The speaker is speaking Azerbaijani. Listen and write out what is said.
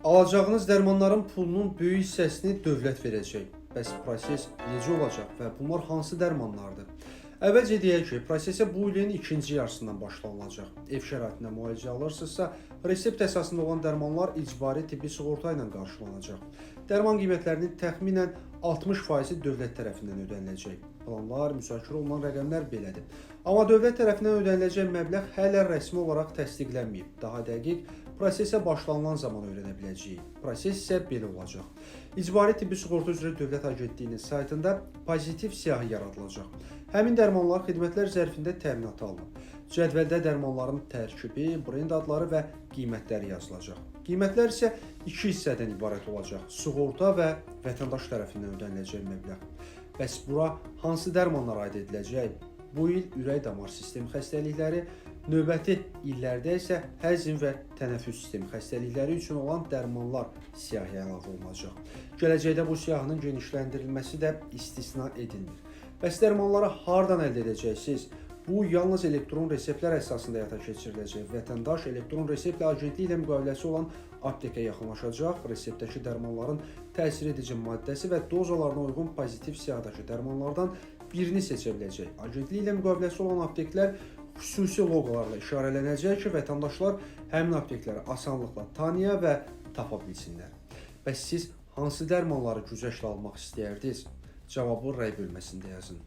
Alacağınız dərmanların pulunun böyük hissəsini dövlət verəcək. Bəs proses necə olacaq və bunlar hansı dərmanlardır? Əvvəlcə deyək ki, prosesə bu ilin ikinci yarısından başlanılacaq. Ev şəraitində müalicə alırsınızsa, resept əsasında olan dərmanlar icbari tibbi sığorta ilə qarşılanacaq. Dərman qiymətlərinin təxminən 60% dövlət tərəfindən ödəniləcək. Planlar, müzakirə olunan rəqəmlər belədir. Amma dövlət tərəfindən ödəniləcək məbləğ hələ rəsmi olaraq təsdiqlənməyib. Daha dəqiq, prosesə başlanılan zaman öyrənə biləcəyik. Proses isə belə olacaq. İcbari tibbi sığorta üzrə Dövlət Agentliyinin saytında pozitiv siyahı yaradılacaq. Həmin dərmanlar xidmətlər zərfində təminata alınıb. Cədvəldə dərmanların tərkibi, brend adları və qiymətləri yazılacaq. Qiymətlər isə iki hissədən ibarət olacaq. Sığorta və vətəndaş tərəfindən ödəniləcək məbləğ. Bəs bura hansı dərmanlar aid ediləcək? Bu il ürək-damar sistemi xəstəlikləri, növbəti illərdə isə həzm və tənəffüs sistemi xəstəlikləri üçün olan dərmanlar siyahıya əlavə olunacaq. Gələcəkdə bu siyahının genişləndirilməsi də istisna edilmir. Bəs dərmanları hardan əldə edəcəksiniz? Bu yalnız elektron reseptlər əsasında həyata keçiriləcək. Vətəndaş elektron reseptlə agentlik ilə müqaviləsi olan aptekə yaxınlaşacaq, reseptdəki dərmanların təsir edici maddəsi və dozalarına uyğun pozitiv siyahıdakı dərmanlardan birini seçə biləcək. Agentlik ilə müqaviləsi olan apteklər xüsusi loqolarla işarələnəcək ki, vətəndaşlar həmin aptekləri asanlıqla tanıya və tapa bilsinlər. Bəs siz hansı dərmanları güzəştlə almaq istəyərdiniz? Cavabı rəy bölməsində yazın.